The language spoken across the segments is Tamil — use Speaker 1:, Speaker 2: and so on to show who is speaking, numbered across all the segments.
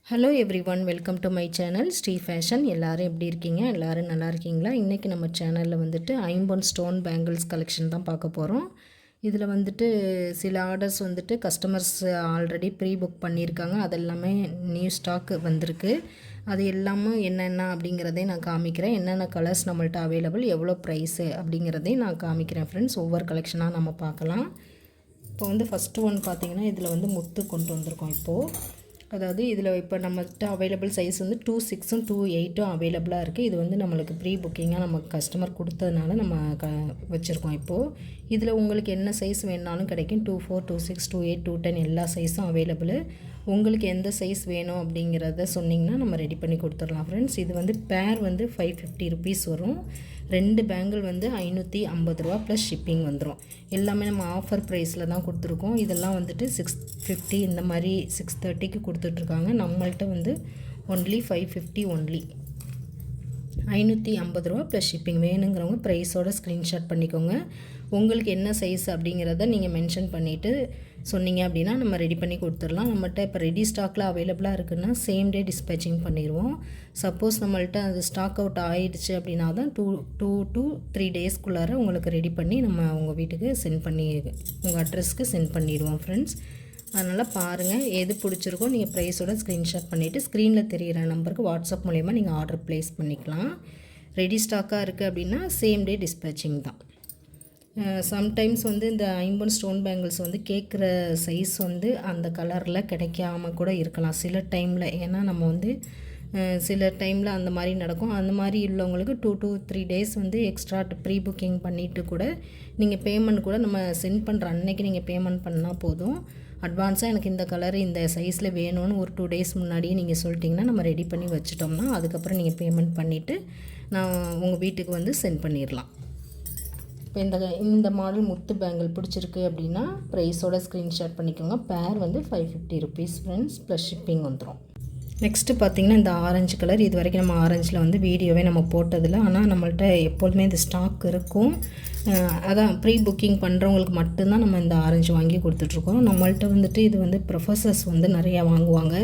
Speaker 1: Hello everyone, welcome to my channel Shri fashion. எல்லோரும் எப்படி இருக்கீங்க? எல்லோரும் நல்லா இருக்கீங்களா? இன்றைக்கி நம்ம சேனலில் வந்துட்டு ஐம்பொன் ஸ்டோன் பேங்கிள்ஸ் கலெக்ஷன் தான் பார்க்க போகிறோம். இதில் வந்துட்டு சில ஆர்டர்ஸ் வந்துட்டு கஸ்டமர்ஸ் ஆல்ரெடி ப்ரீ புக் பண்ணியிருக்காங்க. அதெல்லாமே நியூ ஸ்டாக் வந்திருக்கு. அது எல்லாமே என்னென்ன அப்படிங்கிறதே நான் காமிக்கிறேன். என்னென்ன கலர்ஸ் நம்மள்ட்ட அவைலபிள், எவ்வளோ ப்ரைஸு அப்படிங்கிறதையும் நான் காமிக்கிறேன் ஃப்ரெண்ட்ஸ். ஒவ்வொரு கலெக்ஷனாக நம்ம பார்க்கலாம். இப்போ வந்து ஃபஸ்ட்டு ஒன் பார்த்திங்கன்னா இதில் வந்து முத்து கொண்டு வந்திருக்கோம். இப்போது அதாவது இதில் இப்போ நம்மகிட்ட அவைலபிள் சைஸ் வந்து 2/6 2/8 அவைலபிளாக இருக்குது. இது வந்து நம்மளுக்கு ப்ரீ புக்கிங்காக நம்ம கஸ்டமர் கொடுத்ததுனால நம்ம வச்சுருக்கோம். இப்போது இதில் உங்களுக்கு என்ன சைஸ் வேணாலும் கிடைக்கும். 2/4 2/6 2/8 2/10 எல்லா சைஸும் அவைலபிள். உங்களுக்கு எந்த சைஸ் வேணும் அப்படிங்கிறத சொன்னிங்கன்னா நம்ம ரெடி பண்ணி கொடுத்துடலாம் ஃப்ரெண்ட்ஸ். இது வந்து பேர் வந்து 550 ருபீஸ் வரும். 2 பேங்கிள் வந்து 550 ரூபா ப்ளஸ் ஷிப்பிங் வந்துடும். எல்லாமே நம்ம ஆஃபர் ப்ரைஸில் தான் கொடுத்துருக்கோம். இதெல்லாம் வந்துட்டு 650 இந்த மாதிரி 630க்கு கொடுத்துட்ருக்காங்க. நம்மள்கிட்ட வந்து ஒன்லி 550 ஒன்லி 550 ரூபா ப்ளஸ் ஷிப்பிங். வேணுங்கிறவங்க ப்ரைஸோட ஸ்க்ரீன்ஷாட் பண்ணிக்கோங்க. உங்களுக்கு என்ன சைஸ் அப்படிங்கிறத நீங்கள் மென்ஷன் பண்ணிவிட்டு சொன்னீங்க அப்படின்னா நம்ம ரெடி பண்ணி கொடுத்துடலாம். நம்மள்கிட்ட இப்போ ரெடி ஸ்டாக்கில் அவைலபிளாக இருக்குன்னா சேம் டே டிஸ்பேச்சிங் பண்ணிடுவோம். சப்போஸ் நம்மள்கிட்ட அது ஸ்டாக் அவுட் ஆகிடுச்சு அப்படின்னா தான் 2 to 3 டேஸ்க்குள்ளார உங்களுக்கு ரெடி பண்ணி நம்ம உங்கள் வீட்டுக்கு சென்ட் பண்ணி உங்கள் அட்ரஸ்க்கு சென்ட் பண்ணிடுவோம் ஃப்ரெண்ட்ஸ். அதனால் பாருங்கள், எது பிடிச்சிருக்கோ நீங்கள் ப்ரைஸோட ஸ்க்ரீன்ஷாட் பண்ணிவிட்டு ஸ்க்ரீனில் தெரிகிற நம்பருக்கு வாட்ஸ்அப் மூலயமா நீங்கள் ஆர்டர் ப்ளேஸ் பண்ணிக்கலாம். ரெடி ஸ்டாக்காக இருக்குது அப்படின்னா சேம் டே டிஸ்பேச்சிங் தான். சம்டைம்ஸ் வந்து இந்த ஐம்பொன் ஸ்டோன் பேங்கிள்ஸ் வந்து கேட்குற சைஸ் வந்து அந்த கலரில் கிடைக்காம கூட இருக்கலாம் சில டைமில். ஏன்னா நம்ம வந்து சில டைமில் அந்த மாதிரி நடக்கும். அந்த மாதிரி உள்ளவங்களுக்கு 2 to 3 டேஸ் வந்து எக்ஸ்ட்ரா ப்ரீ புக்கிங் பண்ணிவிட்டு கூட நீங்கள் பேமெண்ட் கூட நம்ம சென்ட் பண்ணுற அன்னைக்கு நீங்கள் பேமெண்ட் பண்ணால் போதும். அட்வான்ஸாக எனக்கு இந்த கலர் இந்த சைஸில் வேணும்னு ஒரு 2 டேஸ் முன்னாடியே நீங்கள் சொல்லிட்டிங்கன்னா நம்ம ரெடி பண்ணி வச்சிட்டோம்னா அதுக்கப்புறம் நீங்கள் பேமெண்ட் பண்ணிவிட்டு நான் உங்கள் வீட்டுக்கு வந்து சென்ட் பண்ணிடலாம். இப்போ இந்த மாடல் முத்து பேங்கிள் பிடிச்சிருக்கு அப்படின்னா ப்ரைஸோட ஸ்க்ரீன்ஷாட் பண்ணிக்கோங்க. பேர் வந்து 550 ருபீஸ் ஃப்ரெண்ட்ஸ் ப்ளஸ் ஷிப்பிங் வந்துடும். நெக்ஸ்ட்டு பார்த்திங்கன்னா இந்த ஆரஞ்சு கலர். இது வரைக்கும் நம்ம ஆரஞ்சில் வந்து வீடியோவே நம்ம போட்டதில்லை. ஆனால் நம்மள்ட்ட எப்போதுமே இந்த ஸ்டாக் இருக்கும். அதான் ப்ரீ புக்கிங் பண்ணுறவங்களுக்கு மட்டும்தான் நம்ம இந்த ஆரஞ்சு வாங்கி கொடுத்துட்ருக்கோம். நம்மள்ட்ட வந்துட்டு இது வந்து ப்ரொஃபஸர்ஸ் வந்து நிறையா வாங்குவாங்க.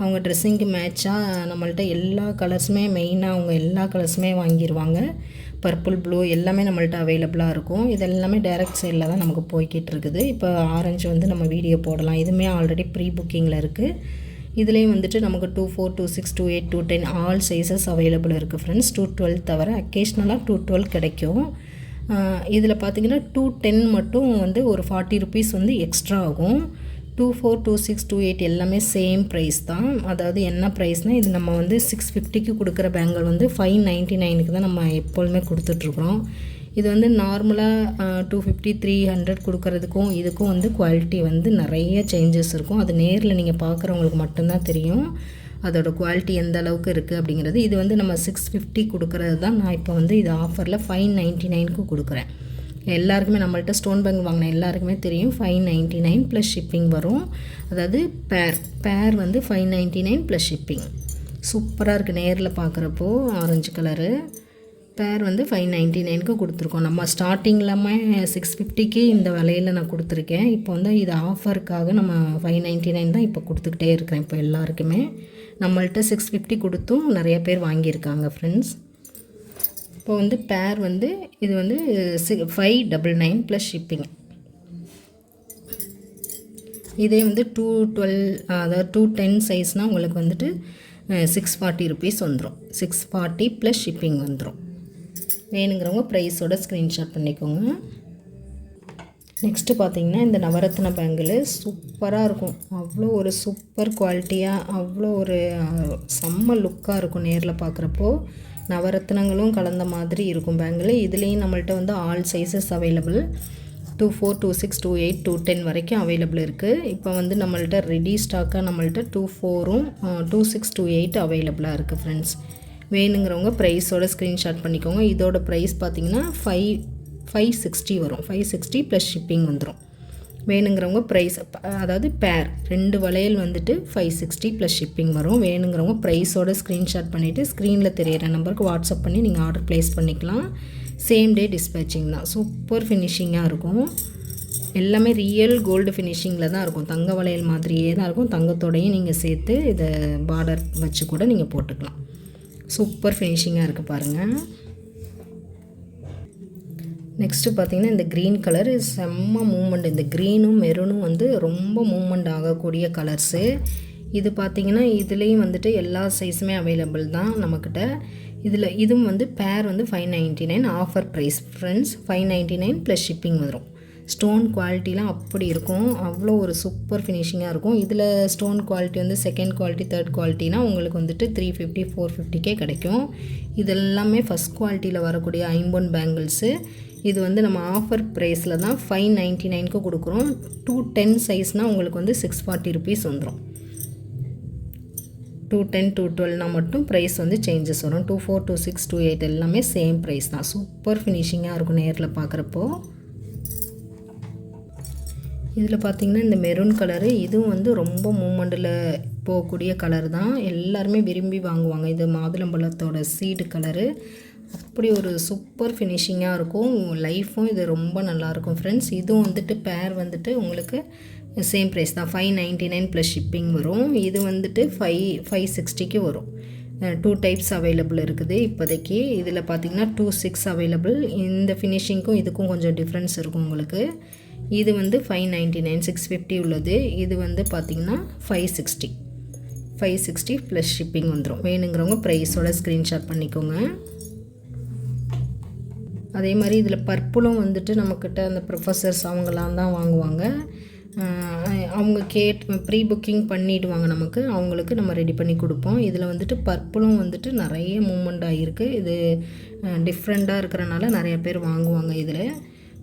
Speaker 1: அவங்க ட்ரெஸ்ஸிங்க்கு மேட்சாக நம்மள்ட்ட எல்லா கலர்ஸுமே மெயினாக அவங்க எல்லா கலர்ஸுமே வாங்கிடுவாங்க. பர்பிள் ப்ளூ எல்லாமே நம்மள்ட்ட அவைலபிளாக இருக்கும். இது எல்லாமே டைரக்ட் சைடில் தான் நமக்கு போய்கிட்டு இருக்குது. இப்போ ஆரஞ்சு வந்து நம்ம வீடியோ போடலாம். இதுவுமே ஆல்ரெடி ப்ரீ புக்கிங்கில் இருக்குது. இதுலேயும் வந்துட்டு நமக்கு 2/4 2/6 2/8 2/10 ஆல் சைஸஸ் அவைலபிள் இருக்குது ஃப்ரெண்ட்ஸ். 2/12 தவிர அக்கேஷ்னலாக 2/12 கிடைக்கும். இதில் பார்த்திங்கன்னா 2/10 மட்டும் வந்து ஒரு 40 ருபீஸ் வந்து எக்ஸ்ட்ரா ஆகும். 2/4 2/6 2/8 எல்லாமே சேம் ப்ரைஸ் தான். அதாவது என்ன ப்ரைஸ்னால் இது நம்ம வந்து 650க்கு கொடுக்குற பேங்கிள் வந்து 599க்கு தான் நம்ம எப்பொழுதுமே கொடுத்துட்ருக்குறோம். இது வந்து நார்மலாக 250 300 கொடுக்குறதுக்கும் இதுக்கும் வந்து குவாலிட்டி வந்து நிறைய சேஞ்சஸ் இருக்கும். அது நேரில் நீங்கள் பார்க்குறவங்களுக்கு மட்டும்தான் தெரியும் அதோட குவாலிட்டி எந்த அளவுக்கு இருக்குது அப்படிங்கிறது. இது வந்து நம்ம 650 கொடுக்குறது தான். நான் இப்போ வந்து இது ஆஃபரில் 599க்கு கொடுக்குறேன். எல்லாருக்குமே நம்மள்ட்ட ஸ்டோன் பேங்கிள் வாங்கின எல்லாருக்குமே தெரியும் 599 ப்ளஸ் ஷிப்பிங் வரும். அதாவது பேர் வந்து 599 ப்ளஸ் ஷிப்பிங். சூப்பராக இருக்குது நேரில் பார்க்குறப்போ. ஆரஞ்சு கலரு பேர் வந்து 599க்கு கொடுத்துருக்கோம். நம்ம ஸ்டார்டிங்லாமே 650க்கு இந்த விலையில் நான் கொடுத்துருக்கேன். இப்போ வந்து இது ஆஃபருக்காக நம்ம 599 தான் இப்போ கொடுத்துக்கிட்டே இருக்கிறேன். இப்போ எல்லாருக்குமே நம்மள்ட்ட 650 கொடுத்தும் நிறைய பேர் வாங்கியிருக்காங்க ஃப்ரெண்ட்ஸ். இப்போ வந்து பேர் வந்து இது வந்து 599 ப்ளஸ் ஷிப்பிங். இதே வந்து 212 அதாவது 210 சைஸ்னால் உங்களுக்கு வந்துட்டு 640 ருபீஸ் வந்துடும். 640 ப்ளஸ் ஷிப்பிங் வந்துடும். வேணுங்கிறவங்க ப்ரைஸோட ஸ்க்ரீன்ஷாட் பண்ணிக்கோங்க. நெக்ஸ்ட்டு பார்த்திங்கன்னா இந்த நவரத்ன பேங்கிள் சூப்பராக இருக்கும். அவ்வளோ ஒரு சூப்பர் குவாலிட்டியாக அவ்வளோ ஒரு செம்ம லுக்காக இருக்கும். நேரில் பார்க்குறப்போ நவரத்னங்களும் கலந்த மாதிரி இருக்கும் பேங்கிள். இதுலேயும் நம்மள்ட்ட வந்து ஆல் சைஸஸ் அவைலபிள். 2/4 2/6 2/8 2/10 வரைக்கும் அவைலபிள் இருக்குது. இப்போ வந்து நம்மள்ட்ட ரெடி ஸ்டாக்காக நம்மள்ட்ட 2/4 2/6 2/8 அவைலபிளாக இருக்குது ஃப்ரெண்ட்ஸ். வேணுங்கிறவங்க ப்ரைஸோட ஸ்க்ரீன்ஷாட் பண்ணிக்கோங்க. இதோட ப்ரைஸ் பார்த்திங்கன்னா 560 வரும். 560 ப்ளஸ் ஷிப்பிங் வந்துடும். வேணுங்கிறவங்க ப்ரைஸ் அதாவது பேர் 2 வளையல் வந்துட்டு 560 ப்ளஸ் ஷிப்பிங் வரும். வேணுங்கிறவங்க ப்ரைஸோட ஸ்க்ரீன்ஷாட் பண்ணிவிட்டு ஸ்க்ரீனில் தெரியிற நம்பருக்கு வாட்ஸ்அப் பண்ணி நீங்கள் ஆர்டர் ப்ளேஸ் பண்ணிக்கலாம். சேம் டே டிஸ்பேச்சிங் தான். சூப்பர் ஃபினிஷிங்காக இருக்கும். எல்லாமே ரியல் கோல்டு ஃபினிஷிங்கில் தான் இருக்கும். தங்க வளையல் மாதிரியே தான் இருக்கும். தங்கத்தோடையும் நீங்கள் சேர்த்து இதை பார்டர் வச்சு கூட நீங்கள் போட்டுக்கலாம். சூப்பர் ஃபினிஷிங்காக இருக்குது பாருங்கள். நெக்ஸ்ட்டு பார்த்திங்கன்னா இந்த க்ரீன் கலர் செம்ம மூமெண்ட். இந்த க்ரீனும் மெரூனும் வந்து ரொம்ப மூமெண்ட் ஆகக்கூடிய கலர்ஸு. இது பார்த்திங்கன்னா இதுலேயும் வந்துட்டு எல்லா சைஸுமே அவைலபிள் தான் நம்மக்கிட்ட. இதுவும் வந்து பேர் வந்து 599 offer price friends. 599 plus shipping வரும். ஸ்டோன் குவாலிட்டிலாம் அப்படி இருக்கும். அவ்வளோ ஒரு சூப்பர் ஃபினிஷிங்காக இருக்கும். இதில் ஸ்டோன் குவாலிட்டி வந்து செகண்ட் குவாலிட்டி தேர்ட் குவாலிட்டினா உங்களுக்கு வந்துட்டு 350 450 கிடைக்கும். இதெல்லாமே ஃபஸ்ட் குவாலிட்டியில் வரக்கூடிய ஐம்பொன் பேங்கிள்ஸு. இது வந்து நம்ம ஆஃபர் ப்ரைஸில் தான் 599 கொடுக்குறோம். 210 சைஸ்னால் உங்களுக்கு வந்து 640 rupees வந்துடும். 210 212 மட்டும் ப்ரைஸ் வந்து சேஞ்சஸ் வரும். 24 26 28 எல்லாமே சேம் ப்ரைஸ் தான். சூப்பர் ஃபினிஷிங்காக இருக்கும் நேரில் பார்க்குறப்போ. இதில் பார்த்திங்கன்னா இந்த மெரூன் கலரு இதுவும் வந்து ரொம்ப மூமெண்டில் போகக்கூடிய கலர் தான். எல்லாருமே விரும்பி வாங்குவாங்க. இது மாதுளம்பழத்தோட சீடு கலரு. அப்படி ஒரு சூப்பர் ஃபினிஷிங்காக இருக்கும். லைஃப்பும் இது ரொம்ப நல்லாயிருக்கும் ஃப்ரெண்ட்ஸ். இதுவும் வந்துட்டு பேர் வந்துட்டு உங்களுக்கு சேம் ப்ரைஸ் தான். 599 ப்ளஸ் ஷிப்பிங் வரும். இது வந்துட்டு 560 வரும். 2 டைப்ஸ் அவைலபிள் இருக்குது இப்போதைக்கு. இதில் பார்த்திங்கன்னா 2.6 அவைலபிள். இந்த ஃபினிஷிங்க்கும் இதுக்கும் கொஞ்சம் டிஃப்ரென்ஸ் இருக்கும் உங்களுக்கு. இது வந்து 599 650 உள்ளது. இது வந்து பார்த்திங்கன்னா 560 ப்ளஸ் ஷிப்பிங் வந்துடும். வேணுங்கிறவங்க ப்ரைஸோட ஸ்க்ரீன்ஷாட் பண்ணிக்கோங்க. அதே மாதிரி இதில் பர்பிளும் வந்துட்டு நம்மக்கிட்ட அந்த ப்ரொஃபஸர்ஸ் அவங்களாம் தான் வாங்குவாங்க. அவங்க ப்ரீ புக்கிங் பண்ணிவிடுவாங்க நமக்கு. அவங்களுக்கு நம்ம ரெடி பண்ணி கொடுப்போம். இதில் வந்துட்டு பர்பிளும் வந்துட்டு நிறைய மூமெண்ட் ஆகிருக்கு. இது டிஃப்ரெண்ட்டாக இருக்கிறனால நிறைய பேர் வாங்குவாங்க. இதில்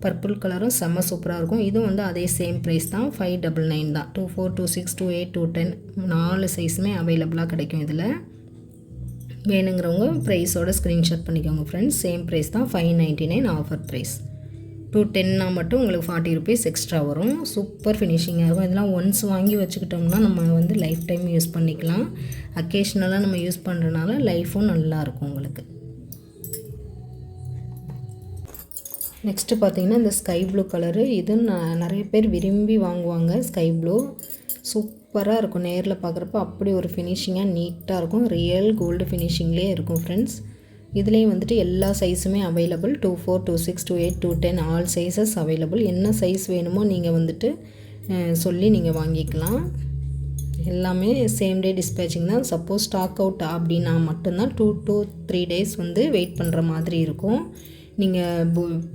Speaker 1: பர்பிள் கலரும் செம்ம சூப்பராக இருக்கும். இதுவும் வந்து அதே சேம் ப்ரைஸ் தான். 599 தான். 24 26 28 210 4 சைஸுமே அவைலபிளாக கிடைக்கும். இதில் வேணுங்கிறவங்க ப்ரைஸோட ஸ்க்ரீன்ஷாட் பண்ணிக்கோங்க ஃப்ரெண்ட்ஸ். சேம் ப்ரைஸ் தான். 599 ஆஃபர் ப்ரைஸ். 210 மட்டும் உங்களுக்கு 40 rupees எக்ஸ்ட்ரா வரும். சூப்பர் ஃபினிஷிங்காக இருக்கும். இதெல்லாம் ஒன்ஸ் வாங்கி வச்சுக்கிட்டோம்னா நம்ம வந்து லைஃப் டைம் யூஸ் பண்ணிக்கலாம். அக்கேஷ்னலாக நம்ம யூஸ் பண்ணுறதுனால லைஃப்பும் நல்லாயிருக்கும் உங்களுக்கு. நெக்ஸ்ட்டு பார்த்திங்கன்னா இந்த ஸ்கை ப்ளூ கலரு. இது நிறைய பேர் விரும்பி வாங்குவாங்க. ஸ்கை ப்ளூ சூப்பராக இருக்கும். நேரில் பார்க்குறப்ப அப்படி ஒரு ஃபினிஷிங்காக நீட்டாக இருக்கும். ரியல் கோல்டு ஃபினிஷிங்லேயே இருக்கும் ஃப்ரெண்ட்ஸ். இதுலேயும் வந்துட்டு எல்லா சைஸுமே அவைலபிள். 24 26 28 210 all sizes available. என்ன சைஸ் வேணுமோ நீங்கள் வந்துட்டு சொல்லி நீங்கள் வாங்கிக்கலாம். எல்லாமே சேம் டே டிஸ்பேச்சிங் தான். சப்போஸ் ஸ்டாக் அவுட் அப்படின்னா மட்டும்தான் 2 to 3 days வந்து வெயிட் பண்ணுற மாதிரி இருக்கும். நீங்கள்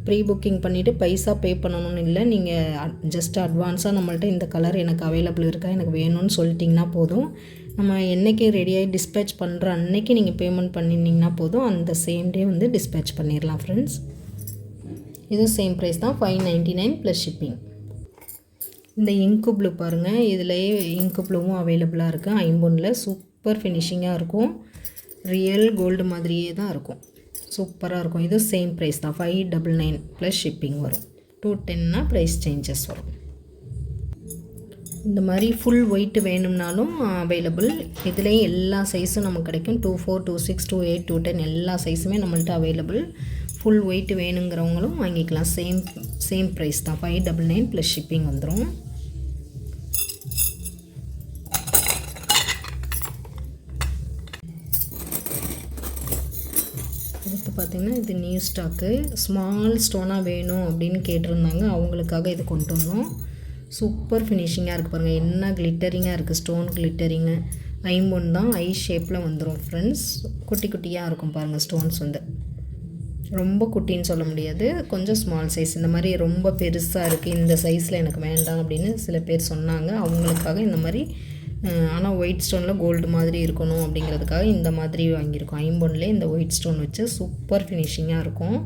Speaker 1: ப்ரீ புக்கிங் பண்ணிவிட்டு பைசா பே பண்ணணும்னு இல்லை. நீங்கள் ஜஸ்ட் அட்வான்ஸாக நம்மள்ட்ட இந்த கலர் எனக்கு அவைலபிள் இருக்கா, எனக்கு வேணும்னு சொல்லிட்டிங்கன்னா போதும். நம்ம என்றைக்கு ரெடியாகி டிஸ்பேச் பண்ணுற அன்னைக்கு நீங்கள் பேமெண்ட் பண்ணிங்கன்னா போதும். அந்த சேம் டே வந்து டிஸ்பேச் பண்ணிடலாம் ஃப்ரெண்ட்ஸ். இதுவும் சேம் ப்ரைஸ் தான். 599 ப்ளஸ் ஷிப்பிங். இந்த இங்கு ப்ளூ பாருங்கள். இதுலேயே இங்கு ப்ளூவும் அவைலபிளாக இருக்குது. ஐம்பொன்னில் சூப்பர் ஃபினிஷிங்காக இருக்கும். ரியல் கோல்டு மாதிரியே தான் இருக்கும். சூப்பராக இருக்கும். இது சேம் ப்ரைஸ் தான். 599 ப்ளஸ் ஷிப்பிங் வரும். 210 ப்ரைஸ் சேஞ்சஸ் வரும். இந்த மாதிரி ஃபுல் ஒயிட் வேணும்னாலும் அவைலபிள். இதுலேயும் எல்லா சைஸும் நமக்கு கிடைக்கும். 24 26 28 210 எல்லா சைஸுமே நம்மள்ட்ட அவைலபிள். ஃபுல் ஒயிட் வேணுங்கிறவங்களும் வாங்கிக்கலாம். சேம் ப்ரைஸ் தான். 599 ப்ளஸ் ஷிப்பிங் வந்துடும். அடுத்து பார்த்திங்கன்னா இது நியூ ஸ்டாக்கு. ஸ்மால் ஸ்டோனாக வேணும் அப்படின்னு கேட்டிருந்தாங்க. அவங்களுக்காக இது கொண்டு வந்தோம். சூப்பர் ஃபினிஷிங்காக இருக்குது பாருங்கள். என்ன கிளிட்டரிங்காக இருக்குது. ஸ்டோன் கிளிட்டரிங்கு. ஐம்பொன் தான். ஐ ஷேப்பில் வந்துடும் ஃப்ரெண்ட்ஸ். குட்டி குட்டியாக இருக்கும் பாருங்கள். ஸ்டோன்ஸ் வந்து ரொம்ப குட்டின்னு சொல்ல முடியாது. கொஞ்சம் ஸ்மால் சைஸ். இந்த மாதிரி ரொம்ப பெருசாக இருக்குது, இந்த சைஸில் எனக்கு வேண்டாம் அப்படின்னு சில பேர் சொன்னாங்க. அவங்களுக்காக இந்த மாதிரி ஆனால் ஒயிட் ஸ்டோனில் கோல்டு மாதிரி இருக்கணும் அப்படிங்கிறதுக்காக இந்த மாதிரி வாங்கியிருக்கோம். ஐம்பொன்லேயே இந்த ஒயிட் ஸ்டோன் வச்சு சூப்பர் ஃபினிஷிங்காக இருக்கும்.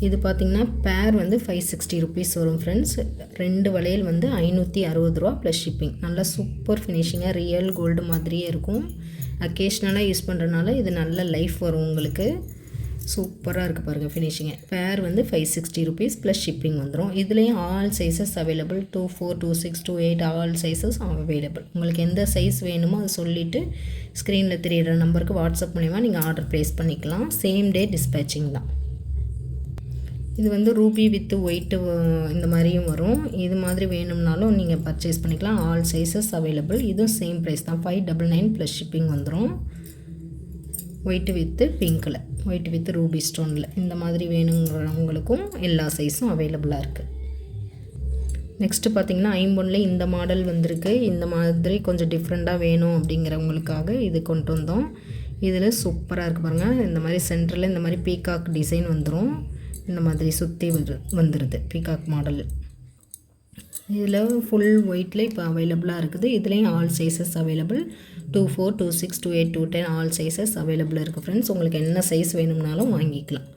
Speaker 1: இது பார்த்திங்கன்னா பேர் வந்து 560 rupees வரும் ஃப்ரெண்ட்ஸ். 2 வளையல் வந்து 560 ரூபா ப்ளஸ் ஷிப்பிங். நல்லா சூப்பர் ஃபினிஷிங்காக ரியல் கோல்டு மாதிரியே இருக்கும். அக்கேஷ்னலாக யூஸ் பண்ணுறதுனால இது நல்ல லைஃப் வரும் உங்களுக்கு. சூப்பராக இருக்குது பாருங்கள் ஃபினிஷிங்கு. பேர் வந்து 560 rupees ப்ளஸ் ஷிப்பிங் வந்துடும். இதுலேயும் all sizes available. 24 26 28 all sizes available. உங்களுக்கு எந்த சைஸ் வேணுமோ அதை சொல்லிவிட்டு ஸ்க்ரீனில் தெரியிற நம்பருக்கு வாட்ஸ்அப் மூலிமா நீங்கள் ஆர்டர் ப்ளேஸ் பண்ணிக்கலாம். சேம் டே டிஸ்பேச்சிங் தான். இது வந்து ரூபி வித் ஒயிட்டு இந்த மாதிரியும் வரும். இது மாதிரி வேணும்னாலும் நீங்கள் பர்ச்சேஸ் பண்ணிக்கலாம். All sizes available. இதுவும் சேம் ப்ரைஸ் தான், 599 ப்ளஸ் ஷிப்பிங் வந்துடும். ஒயிட்டு வித்து பிங்க்கில், ஒயிட் வித் ரூபி ஸ்டோனில் இந்த மாதிரி வேணுங்கிறவங்களுக்கும் எல்லா சைஸும் அவைலபிளாக இருக்குது. நெக்ஸ்ட்டு பார்த்திங்கன்னா ஐம்பொன்னில் இந்த மாடல் வந்திருக்கு. இந்த மாதிரி கொஞ்சம் டிஃப்ரெண்ட்டாக வேணும் அப்படிங்கிறவங்களுக்காக இது கொண்டு வந்தோம். இதில் சூப்பராக இருக்குது பாருங்கள். இந்த மாதிரி சென்டரில் இந்த மாதிரி பீகாக் டிசைன் வந்துடும். இந்த மாதிரி சுற்றி வந்துடுது பீகாக் மாடல். இதில் ஃபுல் ஒயிட்டில் இப்போ அவைலபிளாக இருக்குது. இதுலேயும் all sizes available. 24, 26, 28, 210 all sizes available இருக்குது ஃப்ரெண்ட்ஸ். உங்களுக்கு என்ன சைஸ் வேணும்னாலும் வாங்கிக்கலாம்.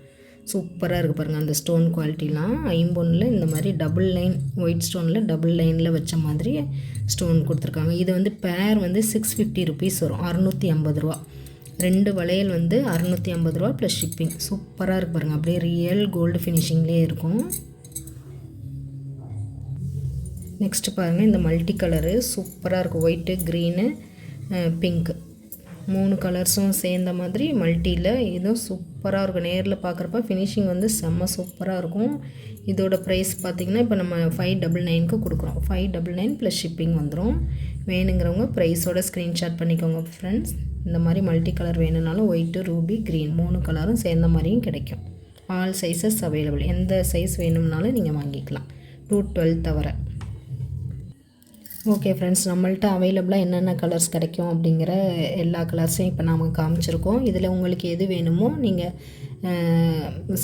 Speaker 1: சூப்பராக இருக்குது பாருங்கள் அந்த ஸ்டோன் குவாலிட்டிலாம். ஐம்பொன்னில் இந்த மாதிரி டபுள் லைன் ஒயிட் ஸ்டோனில் டபுள் லைனில் வச்ச மாதிரி ஸ்டோன் கொடுத்துருக்காங்க. இது வந்து பேர் வந்து 650 ருபீஸ் வரும், 650 ரூபா. 2 வளையல் வந்து 650 ரூபா ப்ளஸ் ஷிப்பிங். சூப்பராக இருக்குது பாருங்கள். அப்படியே ரியல் கோல்டு ஃபினிஷிங்லேயே இருக்கும். நெக்ஸ்ட்டு பாருங்கள் இந்த மல்டி கலரு சூப்பராக இருக்கும். ஒயிட்டு, க்ரீனு, பிங்க்கு 3 கலர்ஸும் சேர்ந்த மாதிரி மல்டியில். இதுவும் சூப்பராக இருக்கும். நேரில் பார்க்குறப்ப ஃபினிஷிங் வந்து செம்ம சூப்பராக இருக்கும். இதோட ப்ரைஸ் பார்த்திங்கன்னா இப்போ நம்ம 599க்கு கொடுக்குறோம். 599 ப்ளஸ் ஷிப்பிங் வந்துடும். வேணுங்கிறவங்க ப்ரைஸோட ஸ்க்ரீன்ஷாட் பண்ணிக்கோங்க ஃப்ரெண்ட்ஸ். இந்த மாதிரி மல்டி கலர் வேணும்னாலும் ஒயிட்டு, ரூபி, க்ரீன் 3 கலரும் சேர்ந்த மாதிரியும் கிடைக்கும். All sizes available. எந்த சைஸ் வேணும்னாலும் நீங்கள் வாங்கிக்கலாம், 212 தவிர. ஓகே ஃப்ரெண்ட்ஸ், நம்மள்ட்ட அவைலபிளாக என்னென்ன கலர்ஸ் கிடைக்கும் அப்படிங்கிற எல்லா கலர்ஸையும் இப்போ நாம் காமிச்சிருக்கோம். இதில் உங்களுக்கு எது வேணுமோ நீங்கள்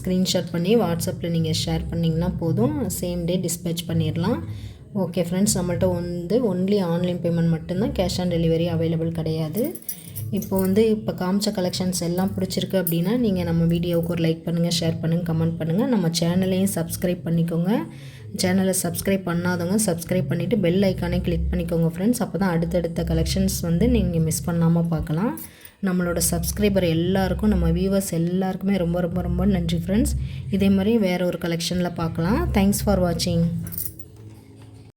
Speaker 1: ஸ்க்ரீன்ஷாட் பண்ணி வாட்ஸ்அப்பில் நீங்கள் ஷேர் பண்ணிங்கன்னா போதும், சேம் டே டிஸ்பேச் பண்ணிடலாம். ஓகே ஃப்ரெண்ட்ஸ், நம்மள்ட்ட வந்து ஒன்லி ஆன்லைன் பேமெண்ட் மட்டும்தான், கேஷ் ஆன் டெலிவரி அவைலபிள் கிடையாது. இப்போ காமிச்ச கலெக்ஷன்ஸ் எல்லாம் பிடிச்சிருக்கு அப்படின்னா நீங்கள் நம்ம வீடியோவுக்கு ஒரு லைக் பண்ணுங்கள், ஷேர் பண்ணுங்கள், கமெண்ட் பண்ணுங்கள். நம்ம சேனலையும் சப்ஸ்கிரைப் பண்ணிக்கோங்க. சேனலை சப்ஸ்கிரைப் பண்ணாதவங்க சப்ஸ்கிரைப் பண்ணிவிட்டு பெல் ஐக்கானே கிளிக் பண்ணிக்கோங்க ஃப்ரெண்ட்ஸ். அப்போ தான் அடுத்தடுத்த கலெக்ஷன்ஸ் வந்து நீங்கள் மிஸ் பண்ணாமல் பார்க்கலாம். நம்மளோட சப்ஸ்கிரைபர் எல்லாருக்கும், நம்ம வியூவர்ஸ் எல்லாருக்குமே ரொம்ப ரொம்ப ரொம்ப நன்றி ஃப்ரெண்ட்ஸ். இதே மாதிரி வேறு ஒரு கலெக்ஷனில் பார்க்கலாம். தேங்க்ஸ் ஃபார் வாட்சிங்.